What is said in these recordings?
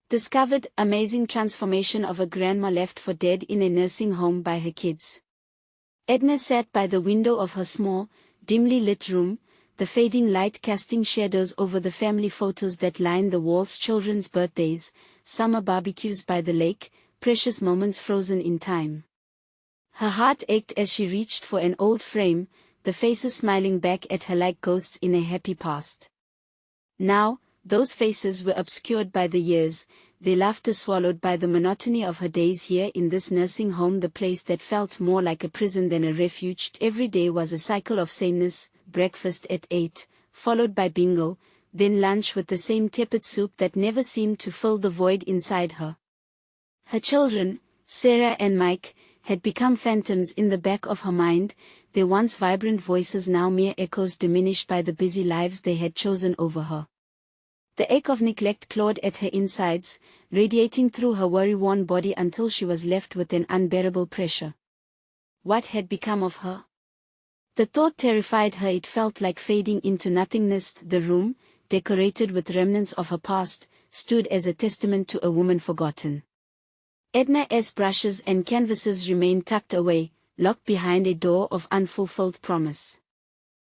Discovered amazing transformation of a grandma left for dead in a nursing home by her kids. Edna sat by the window of her small, dimly lit room, the fading light casting shadows over the family photos that line the walls, children's birthdays, summer barbecues by the lake, precious moments frozen in time. Her heart ached as she reached for an old frame, the faces smiling back at her like ghosts in a happy past. Now, those faces were obscured by the years, their laughter swallowed by the monotony of her days here in this nursing home, the place that felt more like a prison than a refuge. Every day was a cycle of sameness: breakfast at 8, followed by bingo, then lunch with the same tepid soup that never seemed to fill the void inside her. Her children, Sarah and Mike, had become phantoms in the back of her mind, their once vibrant voices now mere echoes diminished by the busy lives they had chosen over her. The ache of neglect clawed at her insides, radiating through her worry-worn body until she was left with an unbearable pressure. What had become of her? The thought terrified her. It felt like fading into nothingness. The room, decorated with remnants of her past, stood as a testament to a woman forgotten. Edna's brushes and canvases remained tucked away, locked behind a door of unfulfilled promise.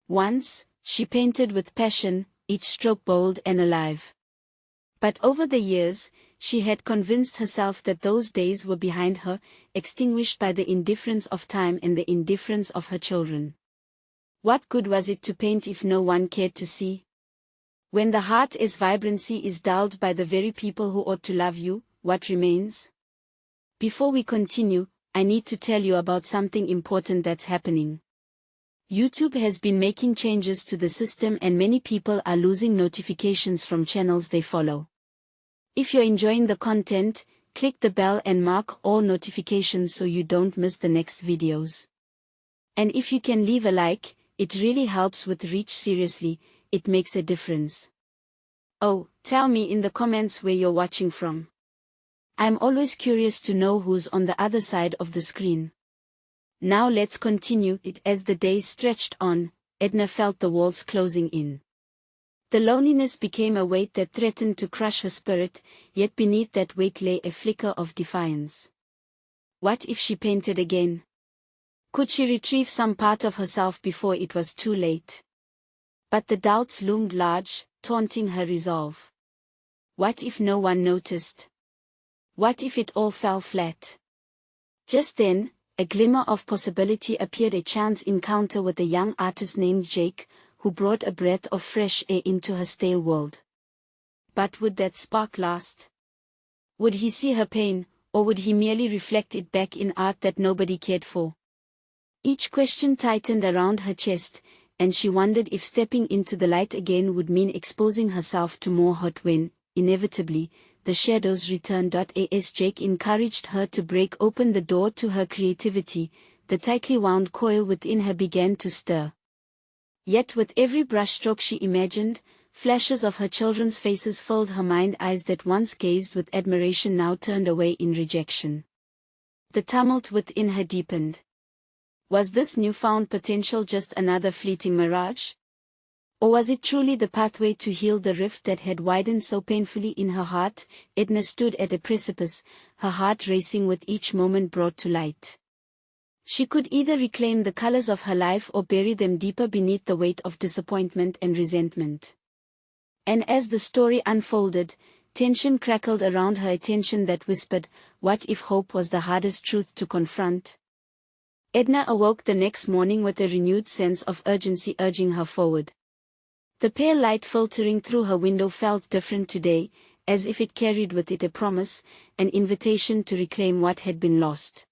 Once, she painted with passion, each stroke bold and alive. But over the years, she had convinced herself that those days were behind her, extinguished by the indifference of time and the indifference of her children. What good was it to paint if no one cared to see? When the heart's vibrancy is dulled by the very people who ought to love you, what remains? Before we continue, I need to tell you about something important that's happening. YouTube has been making changes to the system and many people are losing notifications from channels they follow. If you're enjoying the content, click the bell and mark all notifications so you don't miss the next videos. And if you can leave a like, it really helps with reach. Seriously, it makes a difference. Oh, tell me in the comments where you're watching from. I'm always curious to know who's on the other side of the screen. Now let's continue. As the days stretched on, Edna felt the walls closing in. The loneliness became a weight that threatened to crush her spirit, yet beneath that weight lay a flicker of defiance. What if she painted again? Could she retrieve some part of herself before it was too late? But the doubts loomed large, taunting her resolve. What if no one noticed? What if it all fell flat? Just then, a glimmer of possibility appeared: a chance encounter with a young artist named Jake, who brought a breath of fresh air into her stale world. But would that spark last? Would he see her pain, or would he merely reflect it back in art that nobody cared for? Each question tightened around her chest, and she wondered if stepping into the light again would mean exposing herself to more hurt when, inevitably, the shadows returned. As Jake encouraged her to break open the door to her creativity, the tightly wound coil within her began to stir. Yet with every brushstroke she imagined, flashes of her children's faces filled her mind. Eyes that once gazed with admiration now turned away in rejection. The tumult within her deepened. Was this newfound potential just another fleeting mirage? Or was it truly the pathway to heal the rift that had widened so painfully in her heart? Edna stood at a precipice, her heart racing with each moment brought to light. She could either reclaim the colors of her life or bury them deeper beneath the weight of disappointment and resentment. And as the story unfolded, tension crackled around her, attention that whispered, what if hope was the hardest truth to confront? Edna awoke the next morning with a renewed sense of urgency urging her forward. The pale light filtering through her window felt different today, as if it carried with it a promise, an invitation to reclaim what had been lost.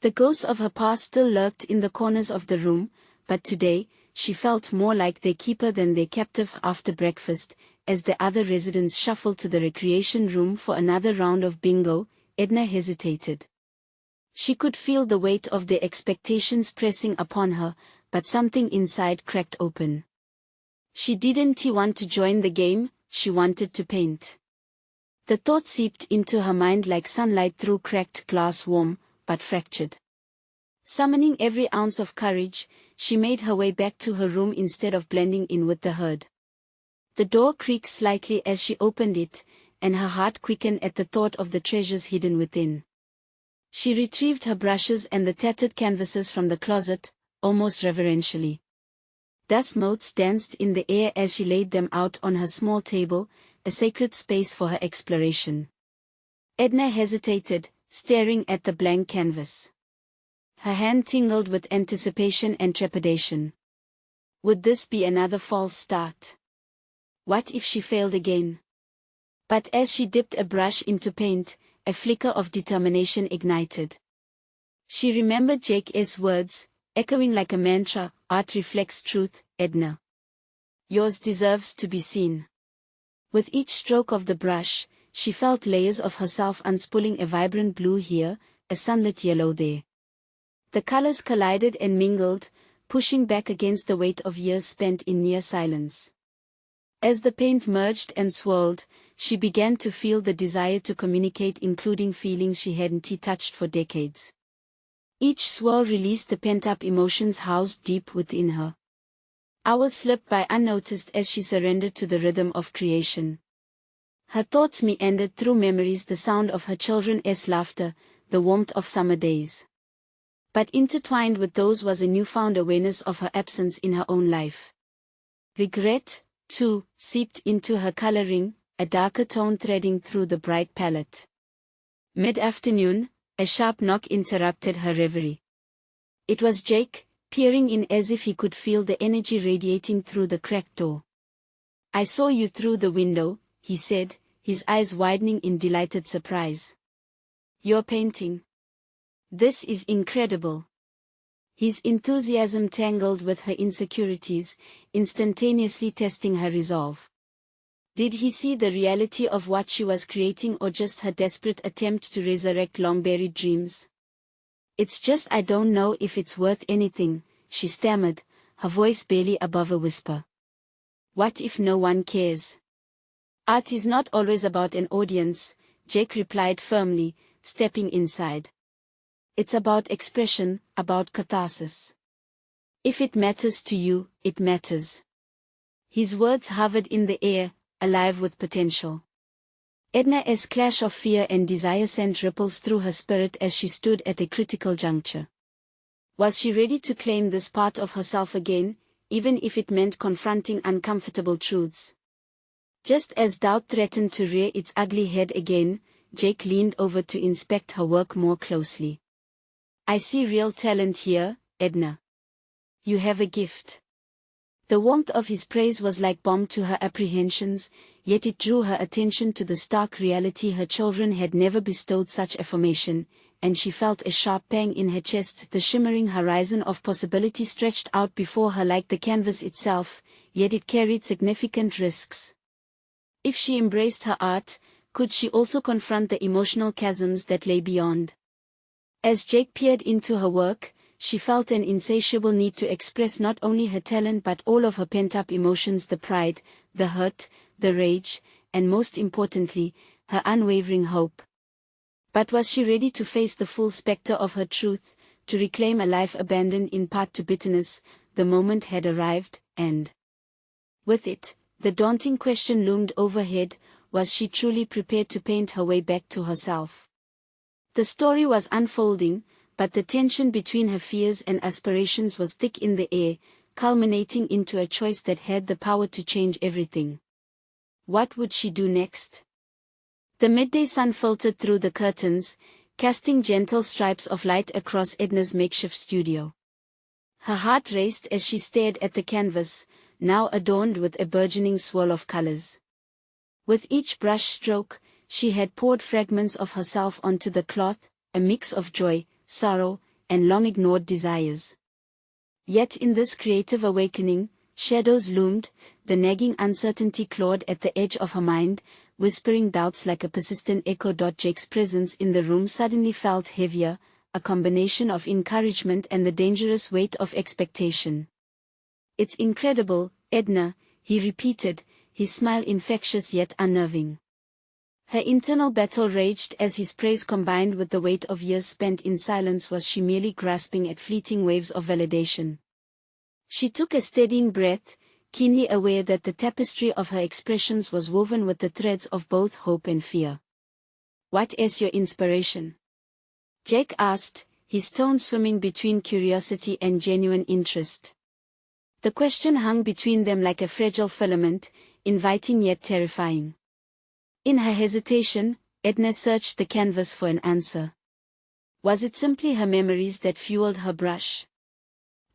The ghosts of her past still lurked in the corners of the room, but today, she felt more like their keeper than their captive. After breakfast, as the other residents shuffled to the recreation room for another round of bingo, Edna hesitated. She could feel the weight of their expectations pressing upon her, but something inside cracked open. She didn't want to join the game, she wanted to paint. The thought seeped into her mind like sunlight through cracked glass, warm, but fractured. Summoning every ounce of courage, she made her way back to her room instead of blending in with the herd. The door creaked slightly as she opened it, and her heart quickened at the thought of the treasures hidden within. She retrieved her brushes and the tattered canvases from the closet, almost reverentially. Dust motes danced in the air as she laid them out on her small table, a sacred space for her exploration. Edna hesitated, staring at the blank canvas. Her hand tingled with anticipation and trepidation. Would this be another false start? What if she failed again? But as she dipped a brush into paint, a flicker of determination ignited. She remembered Jake's words, echoing like a mantra, "Art reflects truth, Edna. Yours deserves to be seen." With each stroke of the brush, she felt layers of herself unspooling, a vibrant blue here, a sunlit yellow there. The colors collided and mingled, pushing back against the weight of years spent in near silence. As the paint merged and swirled, she began to feel the desire to communicate, including feelings she hadn't touched for decades. Each swirl released the pent-up emotions housed deep within her. Hours slipped by unnoticed as she surrendered to the rhythm of creation. Her thoughts meandered through memories, the sound of her children's laughter, the warmth of summer days. But intertwined with those was a newfound awareness of her absence in her own life. Regret, too, seeped into her coloring, a darker tone threading through the bright palette. Mid-afternoon, a sharp knock interrupted her reverie. It was Jake, peering in as if he could feel the energy radiating through the cracked door. "I saw you through the window," he said, his eyes widening in delighted surprise. "You're painting. This is incredible." His enthusiasm tangled with her insecurities, instantaneously testing her resolve. Did he see the reality of what she was creating, or just her desperate attempt to resurrect long-buried dreams? "It's just I don't know if it's worth anything," she stammered, her voice barely above a whisper. "What if no one cares?" "Art is not always about an audience," Jake replied firmly, stepping inside. "It's about expression, about catharsis. If it matters to you, it matters." His words hovered in the air, alive with potential. Edna's clash of fear and desire sent ripples through her spirit as she stood at a critical juncture. Was she ready to claim this part of herself again, even if it meant confronting uncomfortable truths? Just as doubt threatened to rear its ugly head again, Jake leaned over to inspect her work more closely. "I see real talent here, Edna. You have a gift." The warmth of his praise was like balm to her apprehensions, yet it drew her attention to the stark reality her children had never bestowed such affirmation, and she felt a sharp pang in her chest. The shimmering horizon of possibility stretched out before her like the canvas itself, yet it carried significant risks. If she embraced her art, could she also confront the emotional chasms that lay beyond? As Jake peered into her work, she felt an insatiable need to express not only her talent but all of her pent-up emotions, the pride, the hurt, the rage, and most importantly, her unwavering hope. But was she ready to face the full specter of her truth, to reclaim a life abandoned in part to bitterness? The moment had arrived, and with it, the daunting question loomed overhead: was she truly prepared to paint her way back to herself? The story was unfolding, but the tension between her fears and aspirations was thick in the air, culminating into a choice that had the power to change everything. What would she do next? The midday sun filtered through the curtains, casting gentle stripes of light across Edna's makeshift studio. Her heart raced as she stared at the canvas, now adorned with a burgeoning swirl of colors. With each brush stroke, she had poured fragments of herself onto the cloth, a mix of joy, sorrow, and long-ignored desires. Yet in this creative awakening, shadows loomed, the nagging uncertainty clawed at the edge of her mind, whispering doubts like a persistent echo. Jake's presence in the room suddenly felt heavier, a combination of encouragement and the dangerous weight of expectation. "It's incredible, Edna," he repeated, his smile infectious yet unnerving. Her internal battle raged as his praise combined with the weight of years spent in silence. Was she merely grasping at fleeting waves of validation? She took a steadying breath, keenly aware that the tapestry of her expressions was woven with the threads of both hope and fear. "What is your inspiration?" Jake asked, his tone swimming between curiosity and genuine interest. The question hung between them like a fragile filament, inviting yet terrifying. In her hesitation, Edna searched the canvas for an answer. Was it simply her memories that fueled her brush?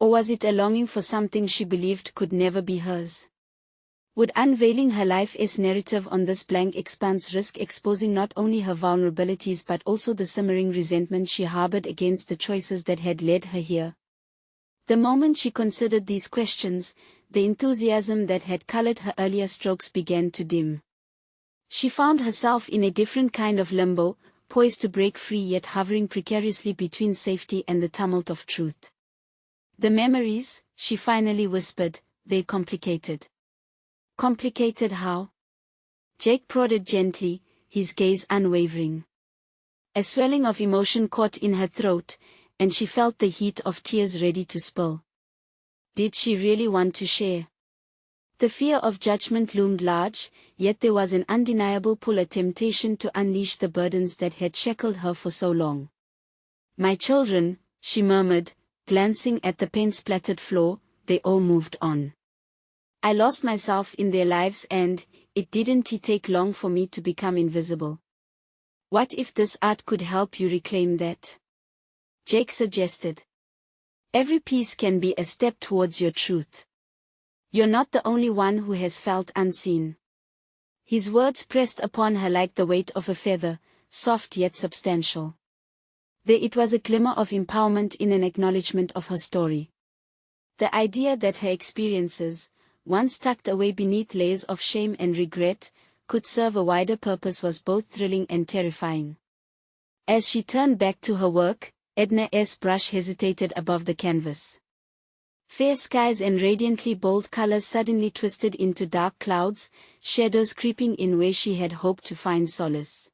Or was it a longing for something she believed could never be hers? Would unveiling her life's narrative on this blank expanse risk exposing not only her vulnerabilities but also the simmering resentment she harbored against the choices that had led her here? The moment she considered these questions, the enthusiasm that had colored her earlier strokes began to dim. She found herself in a different kind of limbo, poised to break free yet hovering precariously between safety and the tumult of truth. "The memories," she finally whispered, "they're complicated." "Complicated how?" Jake prodded gently, his gaze unwavering. A swelling of emotion caught in her throat, and she felt the heat of tears ready to spill. Did she really want to share? The fear of judgment loomed large, yet there was an undeniable pull, a temptation to unleash the burdens that had shackled her for so long. "My children," she murmured, glancing at the paint-splattered floor, "they all moved on. I lost myself in their lives and it didn't take long for me to become invisible. What if this art could help you reclaim that?" Jake suggested. "Every piece can be a step towards your truth. You're not the only one who has felt unseen." His words pressed upon her like the weight of a feather, soft yet substantial. There it was a glimmer of empowerment in an acknowledgement of her story. The idea that her experiences, once tucked away beneath layers of shame and regret, could serve a wider purpose was both thrilling and terrifying. As she turned back to her work, Edna's brush hesitated above the canvas. Fair skies and radiantly bold colors suddenly twisted into dark clouds, shadows creeping in where she had hoped to find solace.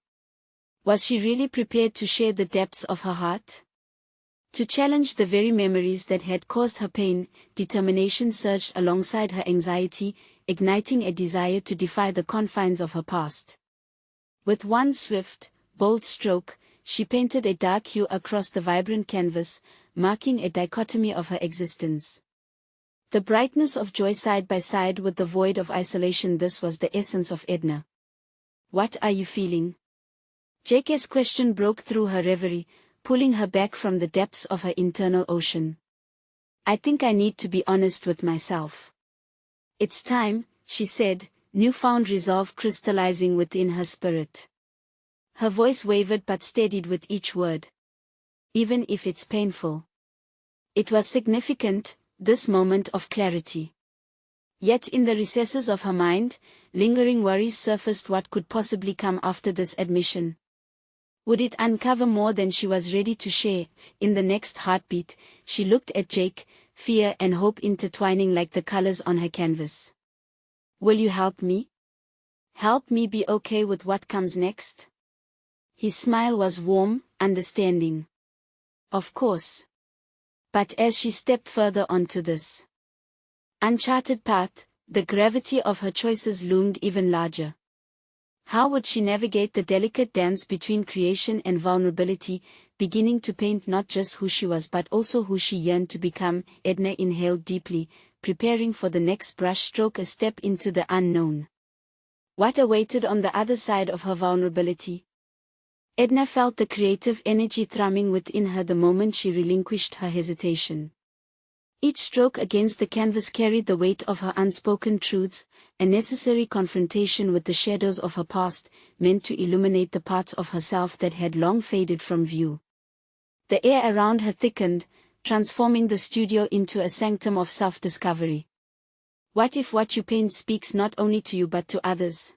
Was she really prepared to share the depths of her heart? To challenge the very memories that had caused her pain, determination surged alongside her anxiety, igniting a desire to defy the confines of her past. With one swift, bold stroke, she painted a dark hue across the vibrant canvas, marking a dichotomy of her existence. The brightness of joy side by side with the void of isolation. This was the essence of Edna. "What are you feeling?" Jake's question broke through her reverie, pulling her back from the depths of her internal ocean. "I think I need to be honest with myself. It's time," she said, newfound resolve crystallizing within her spirit. Her voice wavered but steadied with each word. "Even if it's painful." It was significant, this moment of clarity. Yet in the recesses of her mind, lingering worries surfaced. What could possibly come after this admission? Would it uncover more than she was ready to share? In the next heartbeat, she looked at Jake, fear and hope intertwining like the colors on her canvas. "Will you help me? Help me be okay with what comes next?" His smile was warm, understanding. "Of course." But as she stepped further onto this uncharted path, the gravity of her choices loomed even larger. How would she navigate the delicate dance between creation and vulnerability, beginning to paint not just who she was but also who she yearned to become? Edna inhaled deeply, preparing for the next brush stroke, a step into the unknown. What awaited on the other side of her vulnerability? Edna felt the creative energy thrumming within her the moment she relinquished her hesitation. Each stroke against the canvas carried the weight of her unspoken truths, a necessary confrontation with the shadows of her past, meant to illuminate the parts of herself that had long faded from view. The air around her thickened, transforming the studio into a sanctum of self-discovery. What if what you paint speaks not only to you but to others?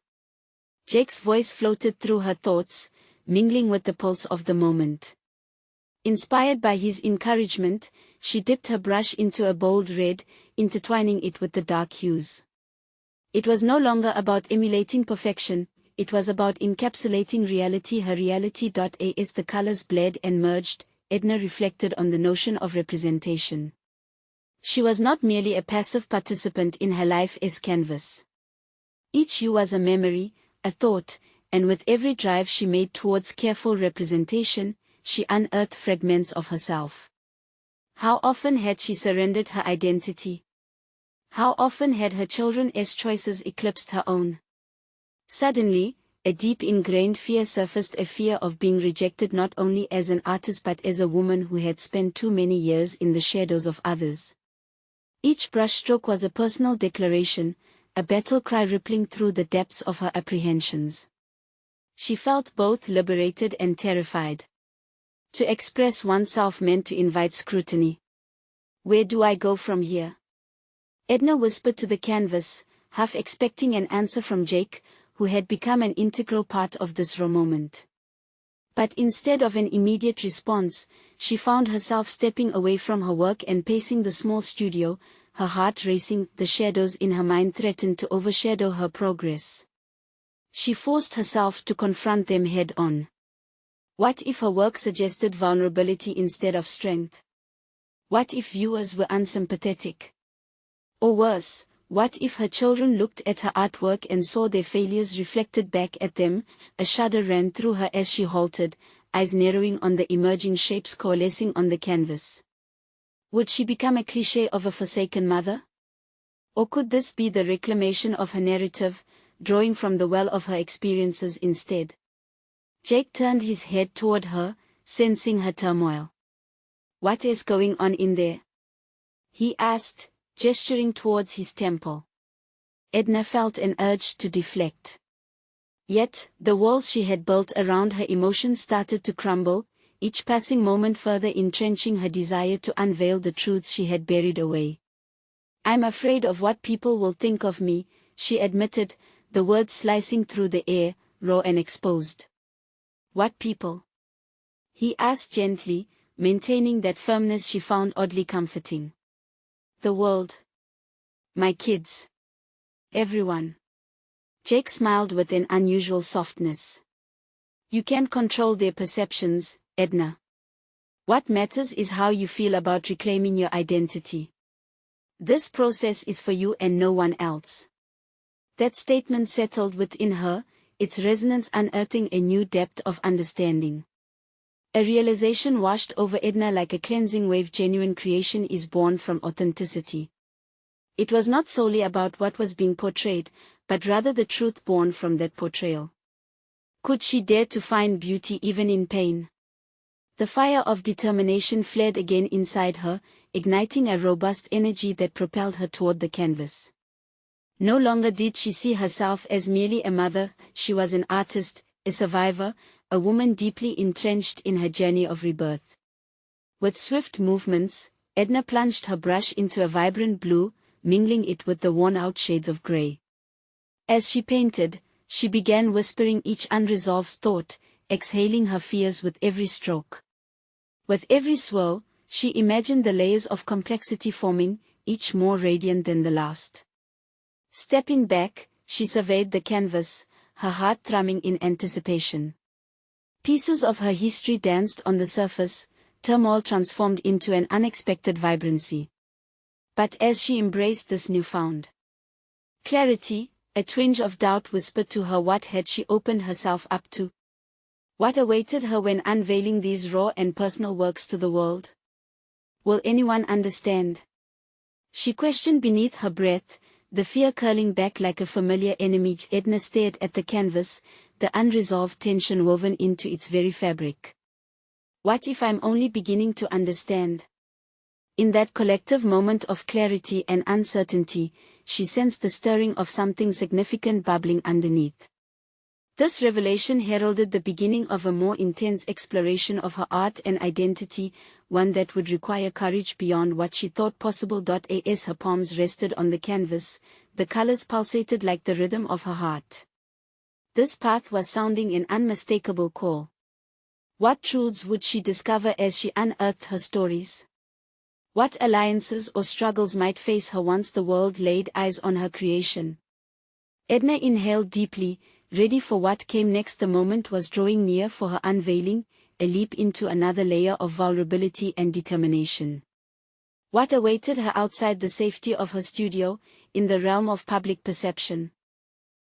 Jake's voice floated through her thoughts, mingling with the pulse of the moment. Inspired by his encouragement, she dipped her brush into a bold red, intertwining it with the dark hues. It was no longer about emulating perfection, it was about encapsulating reality, her reality. As the colors bled and merged, Edna reflected on the notion of representation. She was not merely a passive participant in her life as canvas. Each hue was a memory, a thought, and with every drive she made towards careful representation, she unearthed fragments of herself. How often had she surrendered her identity? How often had her children's choices eclipsed her own? Suddenly, a deep ingrained fear surfaced, a fear of being rejected not only as an artist but as a woman who had spent too many years in the shadows of others. Each brushstroke was a personal declaration, a battle cry rippling through the depths of her apprehensions. She felt both liberated and terrified. To express oneself meant to invite scrutiny. Where do I go from here? Edna whispered to the canvas, half expecting an answer from Jake, who had become an integral part of this raw moment. But instead of an immediate response, she found herself stepping away from her work and pacing the small studio, her heart racing. The shadows in her mind threatened to overshadow her progress. She forced herself to confront them head-on. What if her work suggested vulnerability instead of strength? What if viewers were unsympathetic? Or worse, what if her children looked at her artwork and saw their failures reflected back at them? A shudder ran through her as she halted, eyes narrowing on the emerging shapes coalescing on the canvas. Would she become a cliché of a forsaken mother? Or could this be the reclamation of her narrative, drawing from the well of her experiences instead? Jake turned his head toward her, sensing her turmoil. What is going on in there? He asked, gesturing towards his temple. Edna felt an urge to deflect. Yet, the walls she had built around her emotions started to crumble, each passing moment further entrenching her desire to unveil the truths she had buried away. I'm afraid of what people will think of me, she admitted, the words slicing through the air, raw and exposed. What people? He asked gently, maintaining that firmness she found oddly comforting. The world. My kids. Everyone. Jake smiled with an unusual softness. You can't control their perceptions, Edna. What matters is how you feel about reclaiming your identity. This process is for you and no one else. That statement settled within her, its resonance unearthing a new depth of understanding. A realization washed over Edna like a cleansing wave. Genuine creation is born from authenticity. It was not solely about what was being portrayed, but rather the truth born from that portrayal. Could she dare to find beauty even in pain? The fire of determination flared again inside her, igniting a robust energy that propelled her toward the canvas. No longer did she see herself as merely a mother, she was an artist, a survivor, a woman deeply entrenched in her journey of rebirth. With swift movements, Edna plunged her brush into a vibrant blue, mingling it with the worn-out shades of gray. As she painted, she began whispering each unresolved thought, exhaling her fears with every stroke. With every swirl, she imagined the layers of complexity forming, each more radiant than the last. Stepping back, she surveyed the canvas, her heart thrumming in anticipation. Pieces of her history danced on the surface, turmoil transformed into an unexpected vibrancy. But as she embraced this newfound clarity, a twinge of doubt whispered to her. What had she opened herself up to? What awaited her when unveiling these raw and personal works to the world? Will anyone understand? She questioned beneath her breath, the fear curling back like a familiar enemy. Edna stared at the canvas, the unresolved tension woven into its very fabric. What if I'm only beginning to understand? In that collective moment of clarity and uncertainty, she sensed the stirring of something significant bubbling underneath. This revelation heralded the beginning of a more intense exploration of her art and identity, one that would require courage beyond what she thought possible. As her palms rested on the canvas, the colors pulsated like the rhythm of her heart. This path was sounding an unmistakable call. What truths would she discover as she unearthed her stories? What alliances or struggles might face her once the world laid eyes on her creation? Edna inhaled deeply, ready for what came next. The moment was drawing near for her unveiling, a leap into another layer of vulnerability and determination. What awaited her outside the safety of her studio, in the realm of public perception?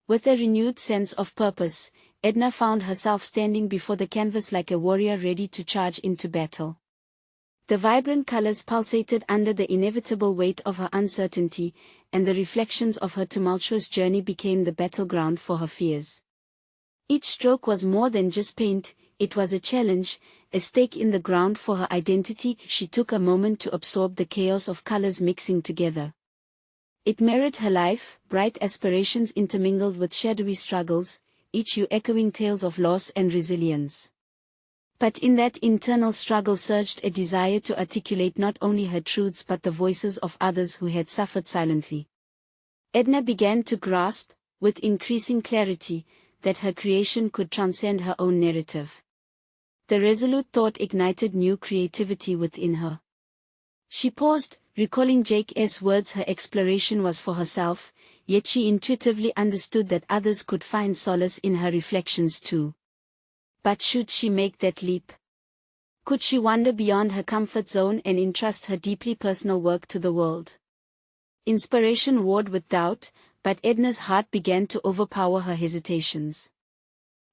With a renewed sense of purpose, Edna found herself standing before the canvas like a warrior ready to charge into battle. The vibrant colors pulsated under the inevitable weight of her uncertainty, and the reflections of her tumultuous journey became the battleground for her fears. Each stroke was more than just paint, it was a challenge, a stake in the ground for her identity. She took a moment to absorb the chaos of colors mixing together. It mirrored her life, bright aspirations intermingled with shadowy struggles, each hue echoing tales of loss and resilience. But in that internal struggle surged a desire to articulate not only her truths but the voices of others who had suffered silently. Edna began to grasp, with increasing clarity, that her creation could transcend her own narrative. The resolute thought ignited new creativity within her. She paused, recalling Jake's words. Her exploration was for herself, yet she intuitively understood that others could find solace in her reflections too. But should she make that leap? Could she wander beyond her comfort zone and entrust her deeply personal work to the world? Inspiration warred with doubt, but Edna's heart began to overpower her hesitations.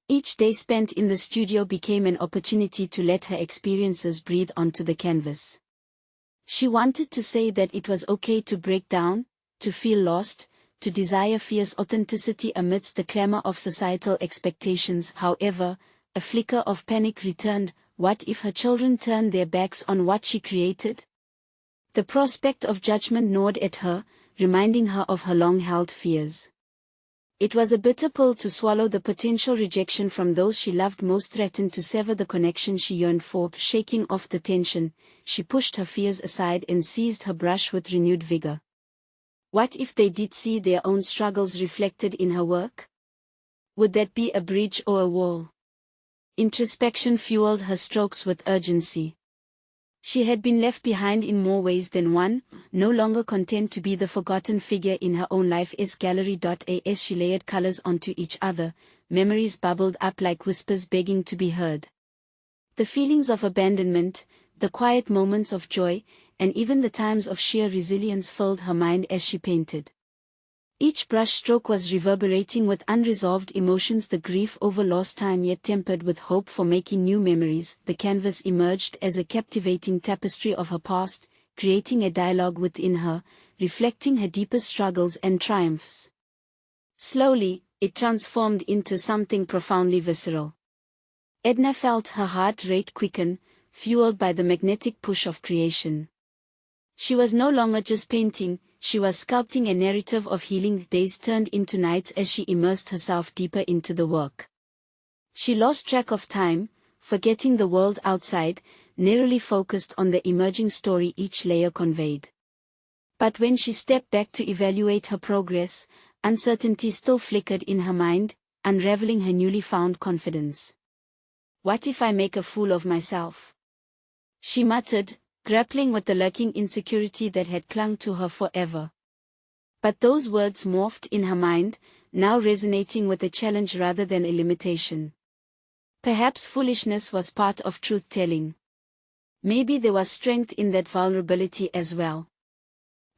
Each day spent in the studio became an opportunity to let her experiences breathe onto the canvas. She wanted to say that it was okay to break down, to feel lost, to desire fierce authenticity amidst the clamor of societal expectations. However, a flicker of panic returned. What if her children turned their backs on what she created? The prospect of judgment gnawed at her, reminding her of her long-held fears. It was a bitter pill to swallow. The potential rejection from those she loved most threatened to sever the connection she yearned for. Shaking off the tension, she pushed her fears aside and seized her brush with renewed vigor. What if they did see their own struggles reflected in her work? Would that be a bridge or a wall? Introspection fueled her strokes with urgency. She had been left behind in more ways than one, no longer content to be the forgotten figure in her own life's gallery. As she layered colors onto each other, memories bubbled up like whispers begging to be heard. The feelings of abandonment, the quiet moments of joy, and even the times of sheer resilience filled her mind as she painted. Each brushstroke was reverberating with unresolved emotions, the grief over lost time yet tempered with hope for making new memories. The canvas emerged as a captivating tapestry of her past, creating a dialogue within her, reflecting her deepest struggles and triumphs. Slowly, it transformed into something profoundly visceral. Edna felt her heart rate quicken, fueled by the magnetic push of creation. She was no longer just painting, she was sculpting a narrative of healing. Days turned into nights as she immersed herself deeper into the work. She lost track of time, forgetting the world outside, narrowly focused on the emerging story each layer conveyed. But when she stepped back to evaluate her progress, uncertainty still flickered in her mind, unraveling her newly found confidence. What if I make a fool of myself? She muttered, grappling with the lurking insecurity that had clung to her forever. But those words morphed in her mind, now resonating with a challenge rather than a limitation. Perhaps foolishness was part of truth-telling. Maybe there was strength in that vulnerability as well.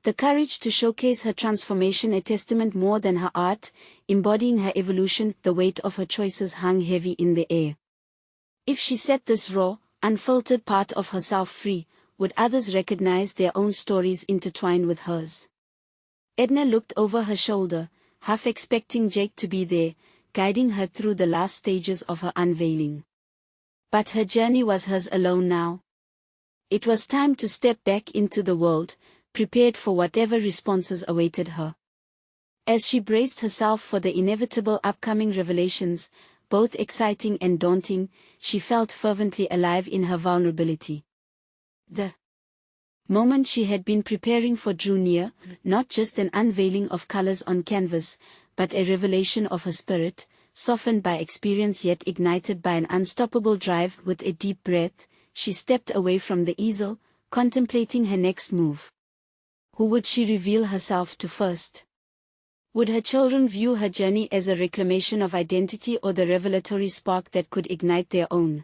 The courage to showcase her transformation, a testament more than her art, embodying her evolution. The weight of her choices hung heavy in the air. If she set this raw, unfiltered part of herself free, would others recognize their own stories intertwined with hers? Edna looked over her shoulder, half expecting Jake to be there, guiding her through the last stages of her unveiling. But her journey was hers alone now. It was time to step back into the world, prepared for whatever responses awaited her. As she braced herself for the inevitable upcoming revelations, both exciting and daunting, she felt fervently alive in her vulnerability. The moment she had been preparing for drew near, not just an unveiling of colors on canvas, but a revelation of her spirit, softened by experience yet ignited by an unstoppable drive. With a deep breath, she stepped away from the easel, contemplating her next move. Who would she reveal herself to first? Would her children view her journey as a reclamation of identity or the revelatory spark that could ignite their own?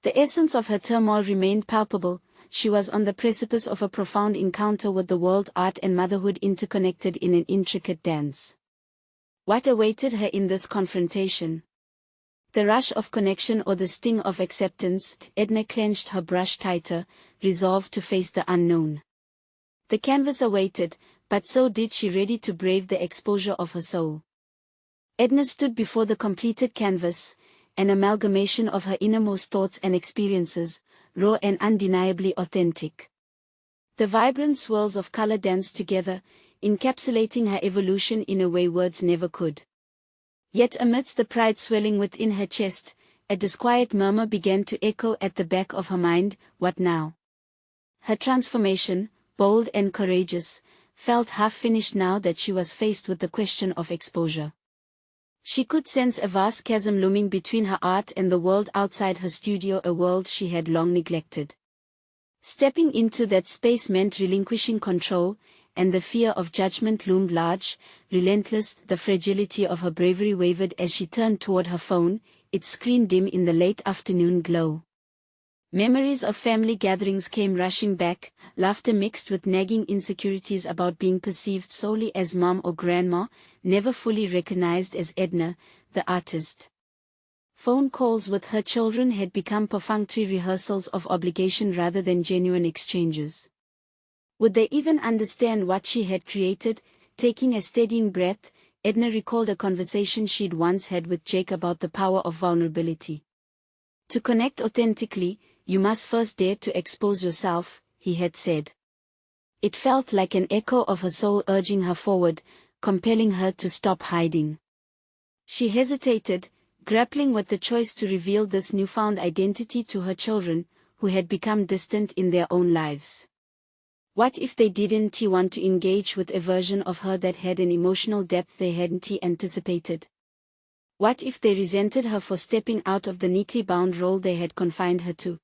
The essence of her turmoil remained palpable, she was on the precipice of a profound encounter with the world, art and motherhood interconnected in an intricate dance. What awaited her in this confrontation? The rush of connection or the sting of acceptance? Edna clenched her brush tighter, resolved to face the unknown. The canvas awaited, but so did she, ready to brave the exposure of her soul. Edna stood before the completed canvas, an amalgamation of her innermost thoughts and experiences, raw and undeniably authentic. The vibrant swirls of color danced together, encapsulating her evolution in a way words never could. Yet amidst the pride swelling within her chest, a disquiet murmur began to echo at the back of her mind. What now? Her transformation, bold and courageous, felt half-finished now that she was faced with the question of exposure. She could sense a vast chasm looming between her art and the world outside her studio, a world she had long neglected. Stepping into that space meant relinquishing control, and the fear of judgment loomed large, relentless. The fragility of her bravery wavered as she turned toward her phone, its screen dim in the late afternoon glow. Memories of family gatherings came rushing back, laughter mixed with nagging insecurities about being perceived solely as mom or grandma, never fully recognized as Edna, the artist. Phone calls with her children had become perfunctory rehearsals of obligation rather than genuine exchanges. Would they even understand what she had created? Taking a steadying breath, Edna recalled a conversation she'd once had with Jake about the power of vulnerability. To connect authentically, you must first dare to expose yourself, he had said. It felt like an echo of her soul urging her forward, compelling her to stop hiding. She hesitated, grappling with the choice to reveal this newfound identity to her children, who had become distant in their own lives. What if they didn't want to engage with a version of her that had an emotional depth they hadn't anticipated? What if they resented her for stepping out of the neatly bound role they had confined her to?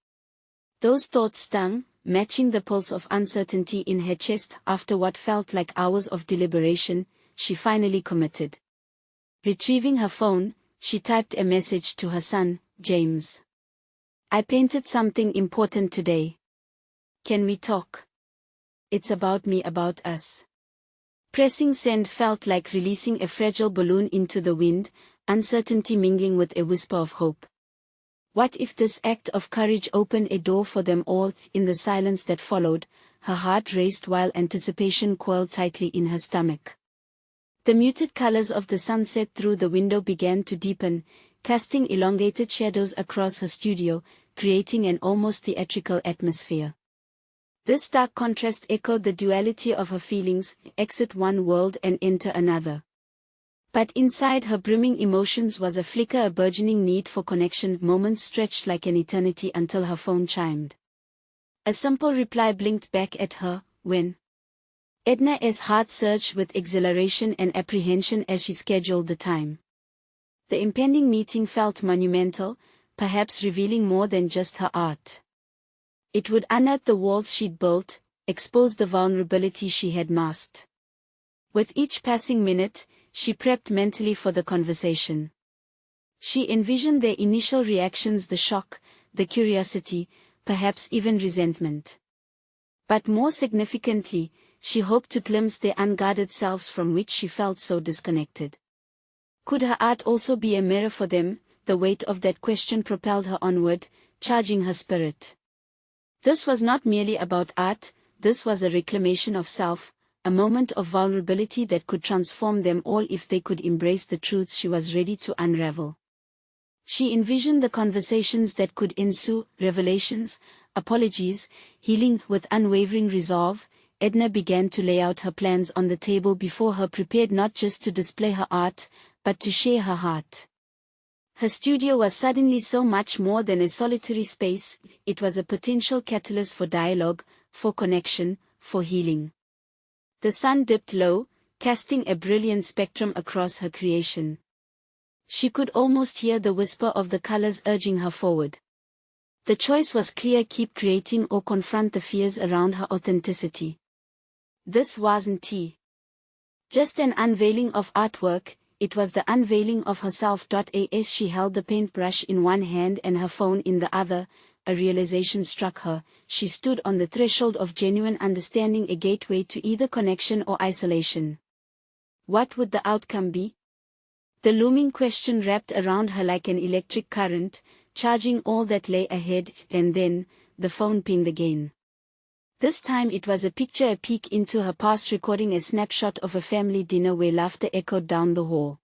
Those thoughts stung, matching the pulse of uncertainty in her chest. After what felt like hours of deliberation, she finally committed. Retrieving her phone, she typed a message to her son, James. I painted something important today. Can we talk? It's about me, about us. Pressing send felt like releasing a fragile balloon into the wind, uncertainty mingling with a whisper of hope. What if this act of courage opened a door for them all? In the silence that followed, her heart raced while anticipation coiled tightly in her stomach. The muted colors of the sunset through the window began to deepen, casting elongated shadows across her studio, creating an almost theatrical atmosphere. This stark contrast echoed the duality of her feelings, exit one world and enter another. But inside her brimming emotions was a flicker, a burgeoning need for connection. Moments stretched like an eternity until her phone chimed. A simple reply blinked back at her, when? Edna's heart surged with exhilaration and apprehension as she scheduled the time. The impending meeting felt monumental, perhaps revealing more than just her art. It would unearth the walls she'd built, expose the vulnerability she had masked. With each passing minute, she prepped mentally for the conversation. She envisioned their initial reactions, the shock, the curiosity, perhaps even resentment. But more significantly, she hoped to glimpse their unguarded selves from which she felt so disconnected. Could her art also be a mirror for them? The weight of that question propelled her onward, charging her spirit. This was not merely about art, this was a reclamation of self, a moment of vulnerability that could transform them all if they could embrace the truths she was ready to unravel. She envisioned the conversations that could ensue, revelations, apologies, healing. With unwavering resolve, Edna began to lay out her plans on the table before her, prepared not just to display her art, but to share her heart. Her studio was suddenly so much more than a solitary space, it was a potential catalyst for dialogue, for connection, for healing. The sun dipped low, casting a brilliant spectrum across her creation. She could almost hear the whisper of the colors urging her forward. The choice was clear: keep creating or confront the fears around her authenticity. This wasn't just an unveiling of artwork, it was the unveiling of herself. As she held the paintbrush in one hand and her phone in the other, a realization struck her. She stood on the threshold of genuine understanding, a gateway to either connection or isolation. What would the outcome be? The looming question wrapped around her like an electric current, charging all that lay ahead, and then, the phone pinged again. This time it was a picture, a peek into her past, recording a snapshot of a family dinner where laughter echoed down the hall.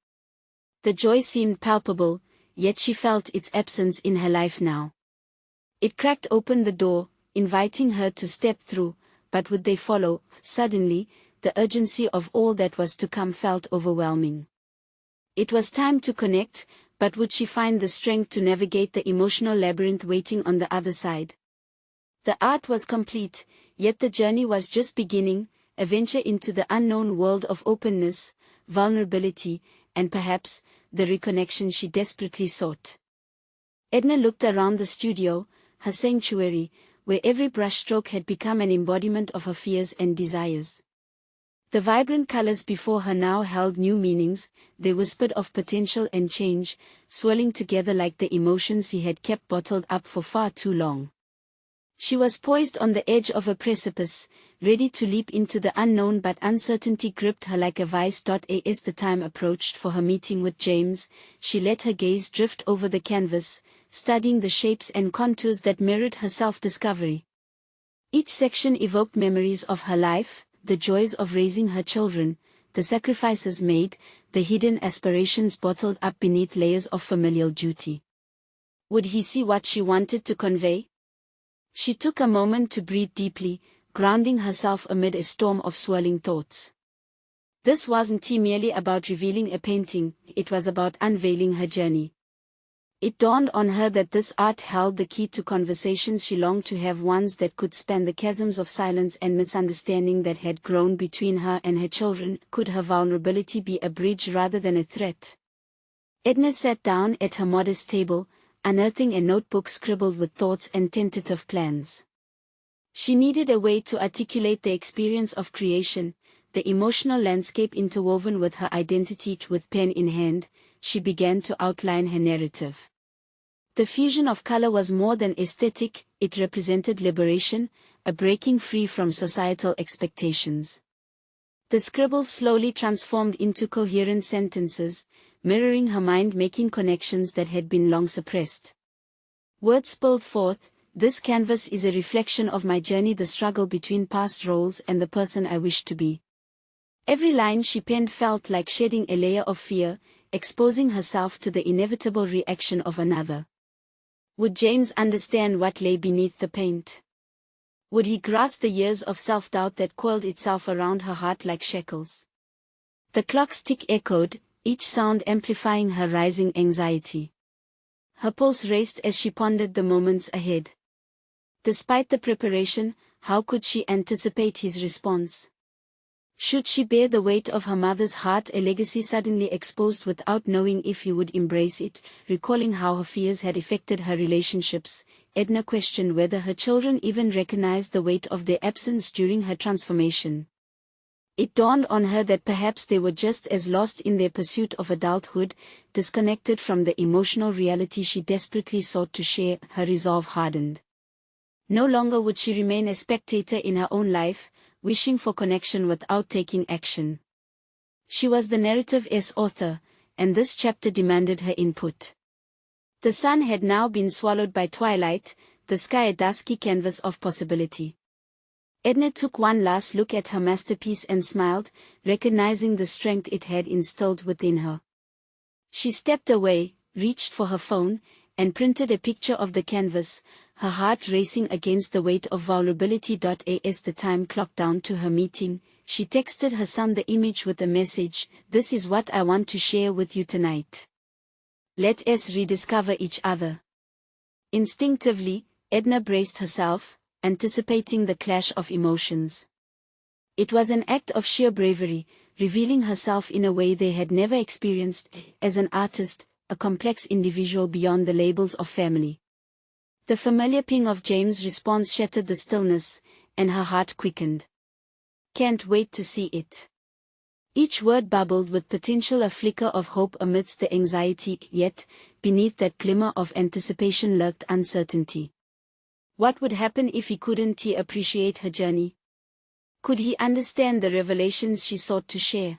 The joy seemed palpable, yet she felt its absence in her life now. It cracked open the door, inviting her to step through, but would they follow? Suddenly, the urgency of all that was to come felt overwhelming. It was time to connect, but would she find the strength to navigate the emotional labyrinth waiting on the other side? The art was complete, yet the journey was just beginning, a venture into the unknown world of openness, vulnerability, and perhaps, the reconnection she desperately sought. Edna looked around the studio, her sanctuary, where every brushstroke had become an embodiment of her fears and desires. The vibrant colors before her now held new meanings, they whispered of potential and change, swirling together like the emotions he had kept bottled up for far too long. She was poised on the edge of a precipice, ready to leap into the unknown, but uncertainty gripped her like a vice. As the time approached for her meeting with James, she let her gaze drift over the canvas, studying the shapes and contours that mirrored her self-discovery. Each section evoked memories of her life, the joys of raising her children, the sacrifices made, the hidden aspirations bottled up beneath layers of familial duty. Would he see what she wanted to convey? She took a moment to breathe deeply, grounding herself amid a storm of swirling thoughts. This wasn't merely about revealing a painting, it was about unveiling her journey. It dawned on her that this art held the key to conversations she longed to have, ones that could span the chasms of silence and misunderstanding that had grown between her and her children. Could her vulnerability be a bridge rather than a threat? Edna sat down at her modest table, unearthing a notebook scribbled with thoughts and tentative plans. She needed a way to articulate the experience of creation, the emotional landscape interwoven with her identity. With pen in hand, she began to outline her narrative. The fusion of color was more than aesthetic, it represented liberation, a breaking free from societal expectations. The scribbles slowly transformed into coherent sentences, mirroring her mind, making connections that had been long suppressed. Words spilled forth. This canvas is a reflection of my journey, the struggle between past roles and the person I wish to be. Every line she penned felt like shedding a layer of fear, exposing herself to the inevitable reaction of another. Would James understand what lay beneath the paint? Would he grasp the years of self-doubt that coiled itself around her heart like shackles? The clock's tick echoed, each sound amplifying her rising anxiety. Her pulse raced as she pondered the moments ahead. Despite the preparation, how could she anticipate his response? Should she bear the weight of her mother's heart, a legacy suddenly exposed, without knowing if he would embrace it? Recalling how her fears had affected her relationships, Edna questioned whether her children even recognized the weight of their absence during her transformation. It dawned on her that perhaps they were just as lost in their pursuit of adulthood, disconnected from the emotional reality she desperately sought to share. Her resolve hardened. No longer would she remain a spectator in her own life, wishing for connection without taking action. She was the narrative's author, and this chapter demanded her input. The sun had now been swallowed by twilight, the sky a dusky canvas of possibility. Edna took one last look at her masterpiece and smiled, recognizing the strength it had instilled within her. She stepped away, reached for her phone, and printed a picture of the canvas, her heart racing against the weight of vulnerability. As the time clocked down to her meeting, she texted her son the image with a message: "This is what I want to share with you tonight. Let us rediscover each other." Instinctively, Edna braced herself, anticipating the clash of emotions. It was an act of sheer bravery, revealing herself in a way they had never experienced, as an artist, a complex individual beyond the labels of family. The familiar ping of James' response shattered the stillness, and her heart quickened. "Can't wait to see it." Each word bubbled with potential, a flicker of hope amidst the anxiety, yet, beneath that glimmer of anticipation lurked uncertainty. What would happen if he couldn't appreciate her journey? Could he understand the revelations she sought to share?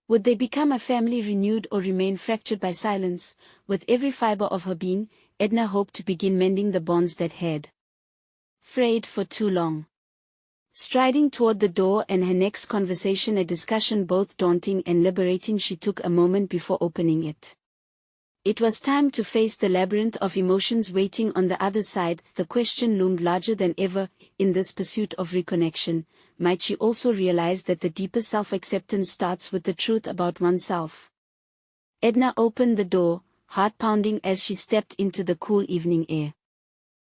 Would they become a family renewed or remain fractured by silence? With every fiber of her being, Edna hoped to begin mending the bonds that had frayed for too long. Striding toward the door and her next conversation, a discussion both daunting and liberating, she took a moment before opening it. It was time to face the labyrinth of emotions waiting on the other side. The question loomed larger than ever. In this pursuit of reconnection, might she also realize that the deepest self-acceptance starts with the truth about oneself? Edna opened the door, heart pounding as she stepped into the cool evening air.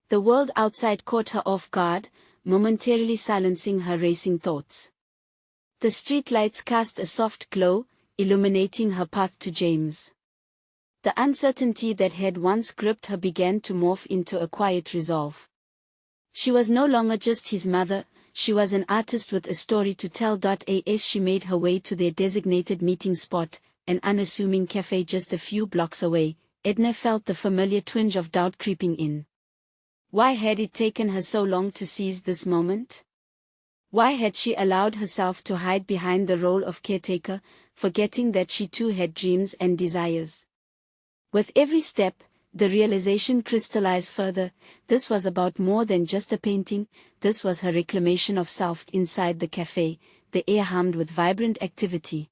The world outside caught her off guard, momentarily silencing her racing thoughts. The streetlights cast a soft glow, illuminating her path to James. The uncertainty that had once gripped her began to morph into a quiet resolve. She was no longer just his mother, she was an artist with a story to tell. As she made her way to their designated meeting spot, an unassuming cafe just a few blocks away, Edna felt the familiar twinge of doubt creeping in. Why had it taken her so long to seize this moment? Why had she allowed herself to hide behind the role of caretaker, forgetting that she too had dreams and desires? With every step, the realization crystallized further. This was about more than just a painting. This was her reclamation of self. Inside the cafe, the air hummed with vibrant activity.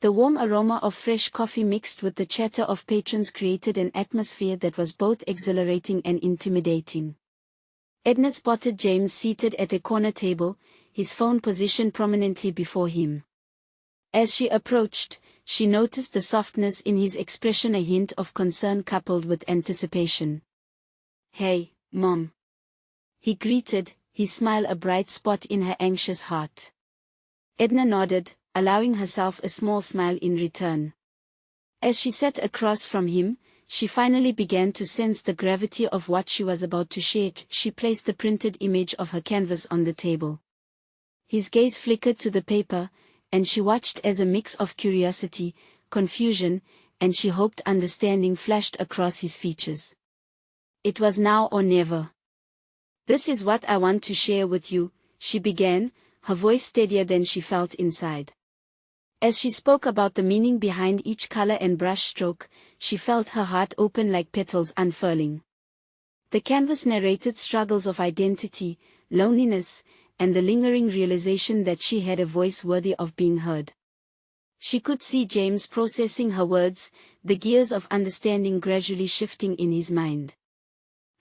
The warm aroma of fresh coffee mixed with the chatter of patrons created an atmosphere that was both exhilarating and intimidating. Edna spotted James seated at a corner table, his phone positioned prominently before him. As she approached, she noticed the softness in his expression, a hint of concern coupled with anticipation. "Hey, Mom," he greeted, his smile a bright spot in her anxious heart. Edna nodded, allowing herself a small smile in return. As she sat across from him, she finally began to sense the gravity of what she was about to share. She placed the printed image of her canvas on the table. His gaze flickered to the paper, and she watched as a mix of curiosity, confusion, and she hoped understanding flashed across his features. It was now or never. "This is what I want to share with you," she began, her voice steadier than she felt inside. As she spoke about the meaning behind each color and brush stroke, she felt her heart open like petals unfurling. The canvas narrated struggles of identity, loneliness, and the lingering realization that she had a voice worthy of being heard. She could see James processing her words, the gears of understanding gradually shifting in his mind.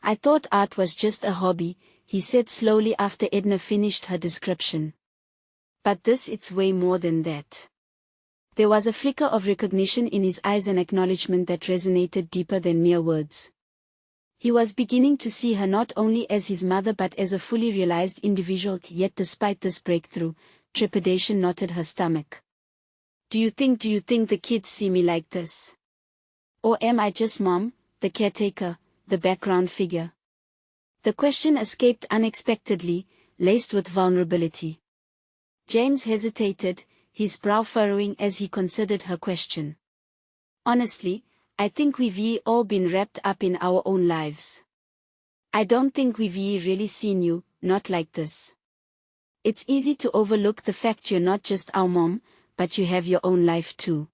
"I thought art was just a hobby," he said slowly after Edna finished her description. "But it's way more than that." There was a flicker of recognition in his eyes, an acknowledgement that resonated deeper than mere words. He was beginning to see her not only as his mother but as a fully realized individual. Yet despite this breakthrough, trepidation knotted her stomach. Do you think the kids see me like this? Or am I just Mom, the caretaker, the background figure?" The question escaped unexpectedly, laced with vulnerability. James hesitated, his brow furrowing as he considered her question. "Honestly, I think we've all been wrapped up in our own lives. I don't think we've really seen you, not like this. It's easy to overlook the fact you're not just our mom, but you have your own life too."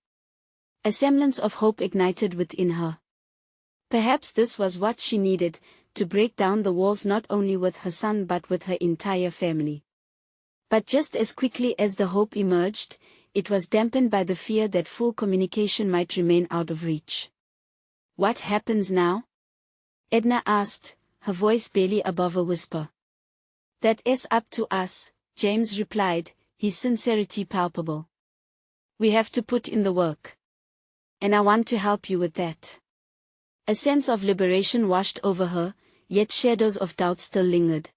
A semblance of hope ignited within her. Perhaps this was what she needed, to break down the walls not only with her son but with her entire family. But just as quickly as the hope emerged, it was dampened by the fear that full communication might remain out of reach. "What happens now?" Edna asked, her voice barely above a whisper. "That's up to us," James replied, his sincerity palpable. "We have to put in the work. And I want to help you with that." A sense of liberation washed over her, yet shadows of doubt still lingered.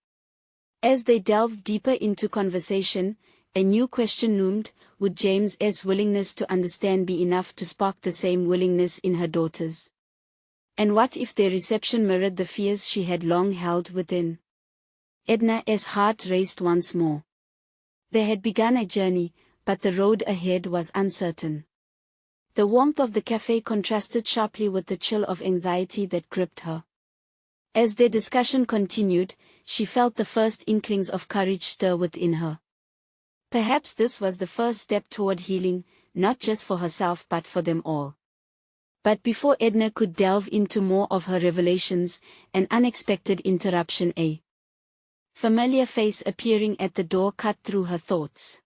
As they delved deeper into conversation, a new question loomed: would James's willingness to understand be enough to spark the same willingness in her daughters? And what if their reception mirrored the fears she had long held within? Edna's heart raced once more. They had begun a journey, but the road ahead was uncertain. The warmth of the cafe contrasted sharply with the chill of anxiety that gripped her. As their discussion continued, she felt the first inklings of courage stir within her. Perhaps this was the first step toward healing, not just for herself but for them all. But before Edna could delve into more of her revelations, an unexpected interruption, a familiar face appearing at the door cut through her thoughts.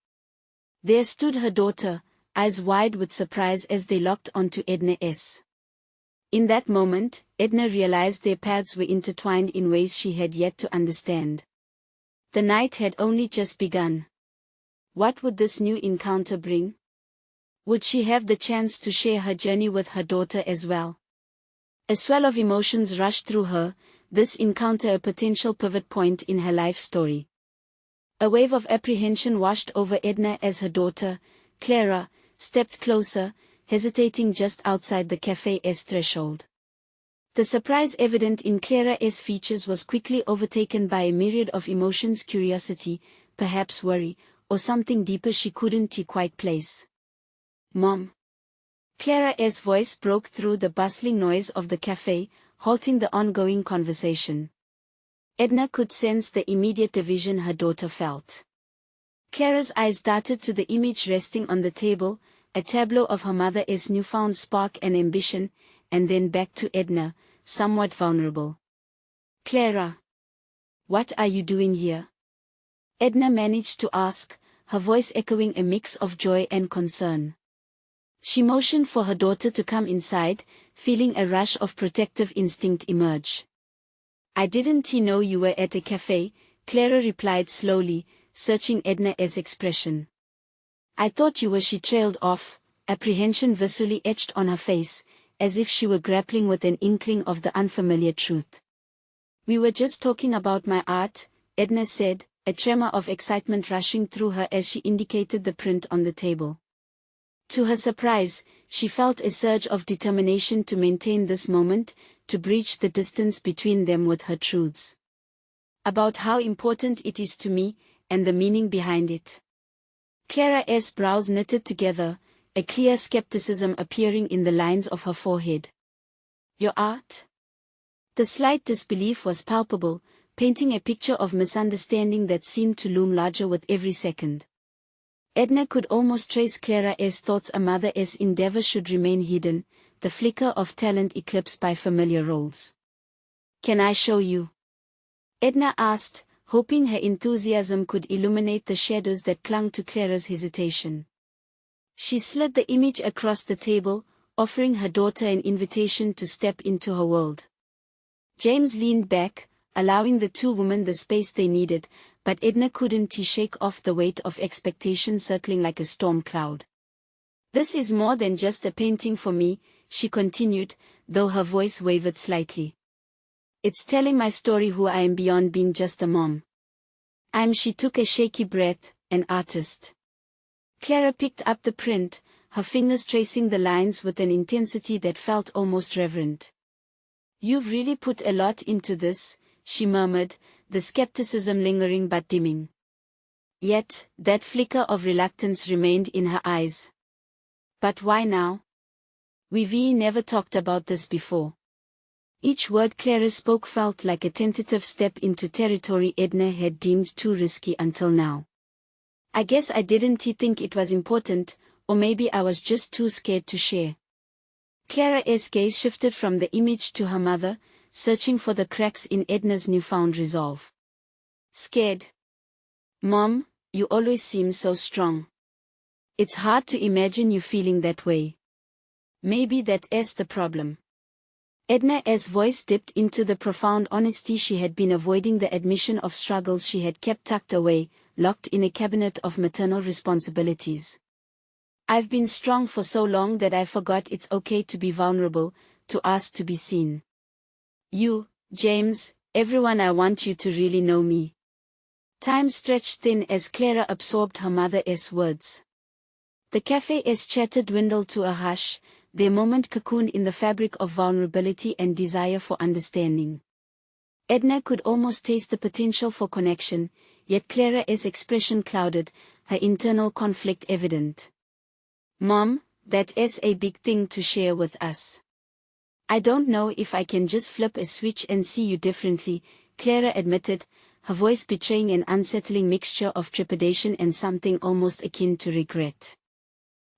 There stood her daughter, eyes wide with surprise as they locked onto Edna's. In that moment, Edna realized their paths were intertwined in ways she had yet to understand. The night had only just begun. What would this new encounter bring? Would she have the chance to share her journey with her daughter as well? A swell of emotions rushed through her, this encounter a potential pivot point in her life story. A wave of apprehension washed over Edna as her daughter, Clara, stepped closer, hesitating just outside the cafe's threshold. The surprise evident in Clara's features was quickly overtaken by a myriad of emotions: curiosity, perhaps worry, or something deeper she couldn't quite place. "Mom." Clara's voice broke through the bustling noise of the cafe, halting the ongoing conversation. Edna could sense the immediate division her daughter felt. Clara's eyes darted to the image resting on the table, a tableau of her mother's newfound spark and ambition, and then back to Edna, somewhat vulnerable. "Clara, what are you doing here?" Edna managed to ask, her voice echoing a mix of joy and concern. She motioned for her daughter to come inside, feeling a rush of protective instinct emerge. "I didn't know you were at a cafe," Clara replied slowly, searching Edna's expression. "I thought you were." She trailed off, apprehension visibly etched on her face, as if she were grappling with an inkling of the unfamiliar truth. "We were just talking about my art," Edna said, a tremor of excitement rushing through her as she indicated the print on the table. To her surprise, she felt a surge of determination to maintain this moment, to breach the distance between them with her truths. "About how important it is to me, and the meaning behind it." Clara's brows knitted together, a clear skepticism appearing in the lines of her forehead. "Your art?" The slight disbelief was palpable, painting a picture of misunderstanding that seemed to loom larger with every second. Edna could almost trace Clara's thoughts: a mother's endeavor should remain hidden, the flicker of talent eclipsed by familiar roles. "Can I show you?" Edna asked, hoping her enthusiasm could illuminate the shadows that clung to Clara's hesitation. She slid the image across the table, offering her daughter an invitation to step into her world. James leaned back, allowing the two women the space they needed, but Edna couldn't shake off the weight of expectation circling like a storm cloud. "This is more than just a painting for me," she continued, though her voice wavered slightly. "It's telling my story, who I am beyond being just a mom. She took a shaky breath, an artist." Clara picked up the print, her fingers tracing the lines with an intensity that felt almost reverent. "You've really put a lot into this," she murmured, the skepticism lingering but dimming. Yet, that flicker of reluctance remained in her eyes. "But why now? We've never talked about this before." Each word Clara spoke felt like a tentative step into territory Edna had deemed too risky until now. "I guess I didn't think it was important, or maybe I was just too scared to share." Clara's gaze shifted from the image to her mother, searching for the cracks in Edna's newfound resolve. "Scared? Mom, you always seem so strong. It's hard to imagine you feeling that way. Maybe that's the problem." Edna's voice dipped into the profound honesty she had been avoiding, the admission of struggles she had kept tucked away, locked in a cabinet of maternal responsibilities. "I've been strong for so long that I forgot it's okay to be vulnerable, to ask to be seen. You, James, everyone, I want you to really know me." Time stretched thin as Clara absorbed her mother's words. The cafe's chatter dwindled to a hush, their moment cocooned in the fabric of vulnerability and desire for understanding. Edna could almost taste the potential for connection, yet Clara's expression clouded, her internal conflict evident. "Mom, that is a big thing to share with us." I don't know if I can just flip a switch and see you differently, Clara admitted, her voice betraying an unsettling mixture of trepidation and something almost akin to regret.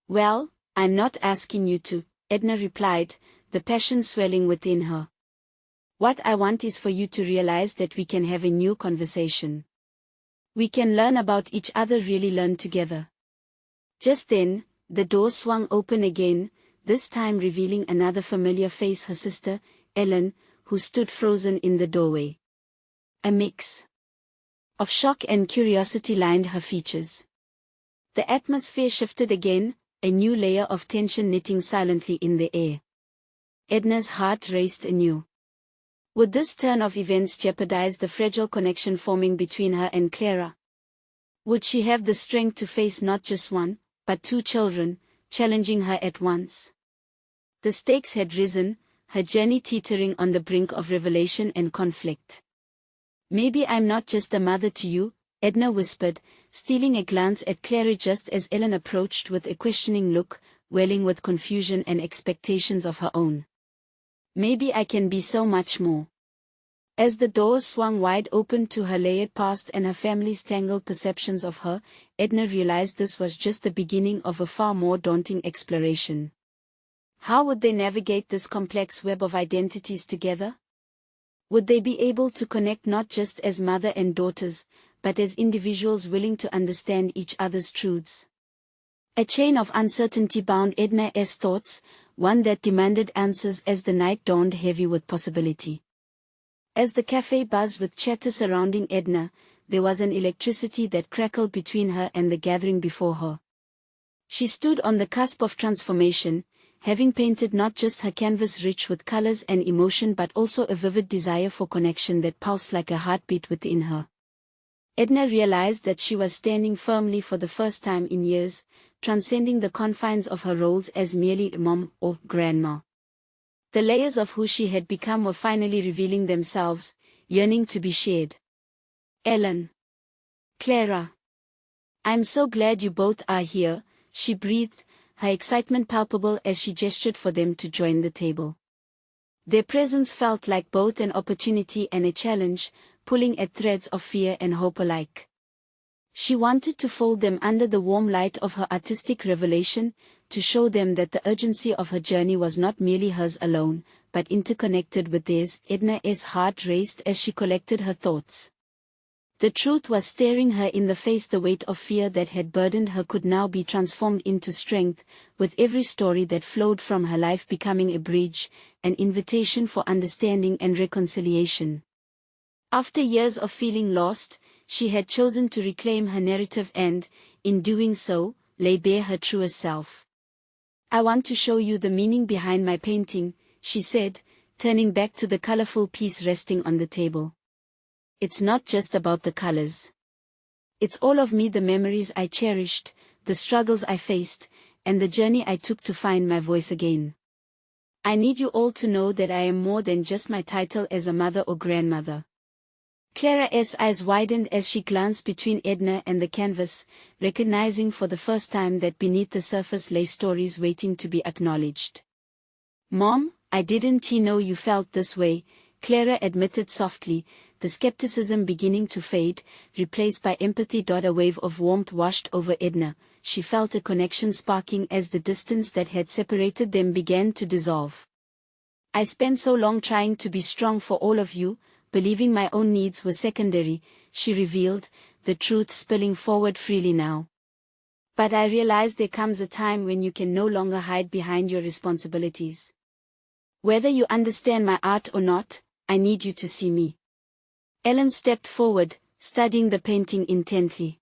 Well, I'm not asking you to, Edna replied, the passion swelling within her. What I want is for you to realize that we can have a new conversation. We can learn about each other, really learn together. Just then, the door swung open again, this time revealing another familiar face, her sister, Ellen, who stood frozen in the doorway. A mix of shock and curiosity lined her features. The atmosphere shifted again, a new layer of tension knitting silently in the air. Edna's heart raced anew. Would this turn of events jeopardize the fragile connection forming between her and Clara? Would she have the strength to face not just one, but two children, challenging her at once? The stakes had risen, her journey teetering on the brink of revelation and conflict. Maybe I'm not just a mother to you, Edna whispered, stealing a glance at Clara just as Ellen approached with a questioning look, welling with confusion and expectations of her own. Maybe I can be so much more. As the door swung wide open to her layered past and her family's tangled perceptions of her, Edna realized this was just the beginning of a far more daunting exploration. How would they navigate this complex web of identities together? Would they be able to connect not just as mother and daughters, but as individuals willing to understand each other's truths? A chain of uncertainty bound Edna's thoughts, one that demanded answers as the night dawned heavy with possibility. As the cafe buzzed with chatter surrounding Edna, there was an electricity that crackled between her and the gathering before her. She stood on the cusp of transformation, having painted not just her canvas rich with colors and emotion but also a vivid desire for connection that pulsed like a heartbeat within her. Edna realized that she was standing firmly for the first time in years, transcending the confines of her roles as merely a mom or grandma. The layers of who she had become were finally revealing themselves, yearning to be shared. Ellen. Clara. I'm so glad you both are here, she breathed, her excitement palpable as she gestured for them to join the table. Their presence felt like both an opportunity and a challenge, pulling at threads of fear and hope alike. She wanted to fold them under the warm light of her artistic revelation, to show them that the urgency of her journey was not merely hers alone, but interconnected with theirs. Edna's heart raced as she collected her thoughts. The truth was staring her in the face. The weight of fear that had burdened her could now be transformed into strength, with every story that flowed from her life becoming a bridge, an invitation for understanding and reconciliation. After years of feeling lost, she had chosen to reclaim her narrative and, in doing so, lay bare her truest self. I want to show you the meaning behind my painting, she said, turning back to the colorful piece resting on the table. It's not just about the colors. It's all of me, the memories I cherished, the struggles I faced, and the journey I took to find my voice again. I need you all to know that I am more than just my title as a mother or grandmother. Clara's eyes widened as she glanced between Edna and the canvas, recognizing for the first time that beneath the surface lay stories waiting to be acknowledged. Mom, I didn't know you felt this way, Clara admitted softly, the skepticism beginning to fade, replaced by empathy. A wave of warmth washed over Edna. She felt a connection sparking as the distance that had separated them began to dissolve. I spent so long trying to be strong for all of you, believing my own needs were secondary, she revealed, the truth spilling forward freely now. But I realized there comes a time when you can no longer hide behind your responsibilities. Whether you understand my art or not, I need you to see me. Ellen stepped forward, studying the painting intently.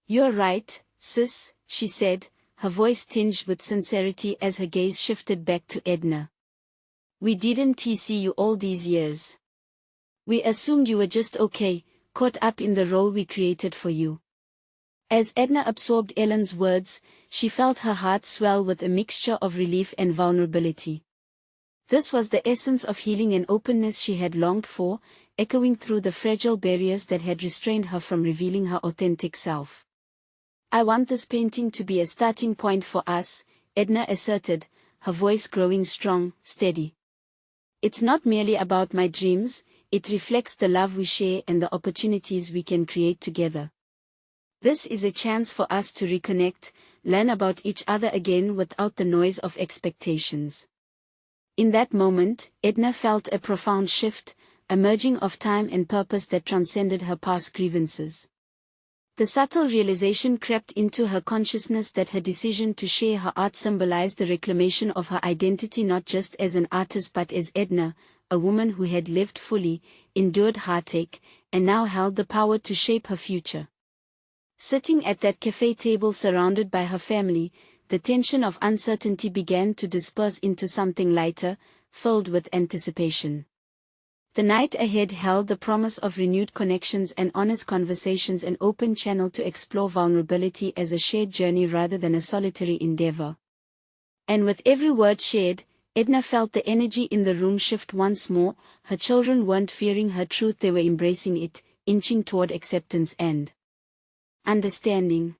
You're right, sis, she said, her voice tinged with sincerity as her gaze shifted back to Edna. We didn't see you all these years. We assumed you were just okay, caught up in the role we created for you. As Edna absorbed Ellen's words, she felt her heart swell with a mixture of relief and vulnerability. This was the essence of healing and openness she had longed for, echoing through the fragile barriers that had restrained her from revealing her authentic self. I want this painting to be a starting point for us, Edna asserted, her voice growing strong, steady. It's not merely about my dreams, it reflects the love we share and the opportunities we can create together. This is a chance for us to reconnect, learn about each other again without the noise of expectations. In that moment, Edna felt a profound shift, a merging of time and purpose that transcended her past grievances. The subtle realization crept into her consciousness that her decision to share her art symbolized the reclamation of her identity not just as an artist but as Edna, a woman who had lived fully, endured heartache, and now held the power to shape her future. Sitting at that cafe table surrounded by her family, the tension of uncertainty began to disperse into something lighter, filled with anticipation. The night ahead held the promise of renewed connections and honest conversations, an open channel to explore vulnerability as a shared journey rather than a solitary endeavor. And with every word shared, Edna felt the energy in the room shift once more. Her children weren't fearing her truth, they were embracing it, inching toward acceptance and understanding.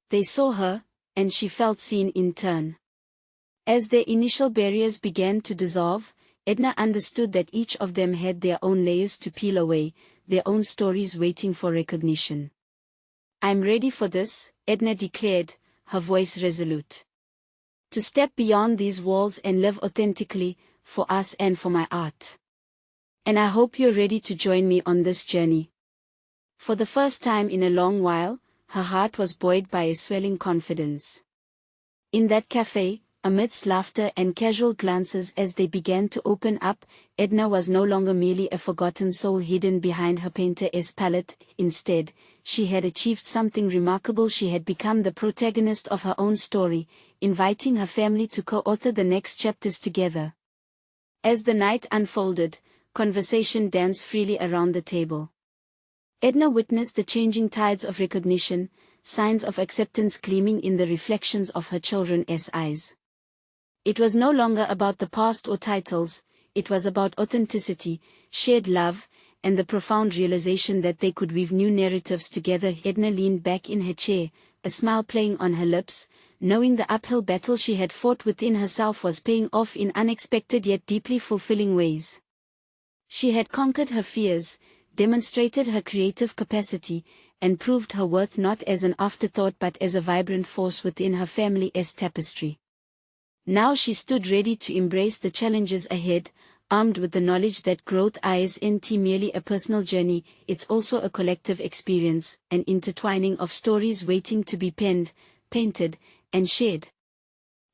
They saw her, and she felt seen in turn. As their initial barriers began to dissolve, Edna understood that each of them had their own layers to peel away, their own stories waiting for recognition. "I'm ready for this," Edna declared, her voice resolute. "To step beyond these walls and live authentically, for us and for my art. And I hope you're ready to join me on this journey." For the first time in a long while, her heart was buoyed by a swelling confidence. In that cafe, amidst laughter and casual glances as they began to open up, Edna was no longer merely a forgotten soul hidden behind her painter's palette. Instead, she had achieved something remarkable. She had become the protagonist of her own story, inviting her family to co-author the next chapters together. As the night unfolded, conversation danced freely around the table. Edna witnessed the changing tides of recognition, signs of acceptance gleaming in the reflections of her children's eyes. It was no longer about the past or titles, it was about authenticity, shared love, and the profound realization that they could weave new narratives together. Edna leaned back in her chair, a smile playing on her lips, knowing the uphill battle she had fought within herself was paying off in unexpected yet deeply fulfilling ways. She had conquered her fears, demonstrated her creative capacity, and proved her worth not as an afterthought but as a vibrant force within her family's tapestry. Now she stood ready to embrace the challenges ahead, armed with the knowledge that growth isn't merely a personal journey, it's also a collective experience, an intertwining of stories waiting to be penned, painted, and shared.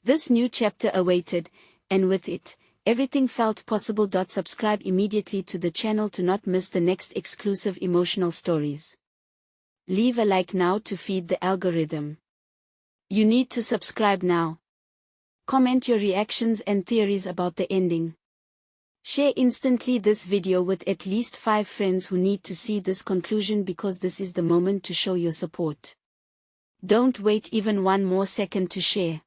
This new chapter awaited, and with it, everything felt possible. Subscribe immediately to the channel to not miss the next exclusive emotional stories. Leave a like now to feed the algorithm. You need to subscribe now. Comment your reactions and theories about the ending. Share instantly this video with at least 5 friends who need to see this conclusion, because this is the moment to show your support. Don't wait even one more second to share.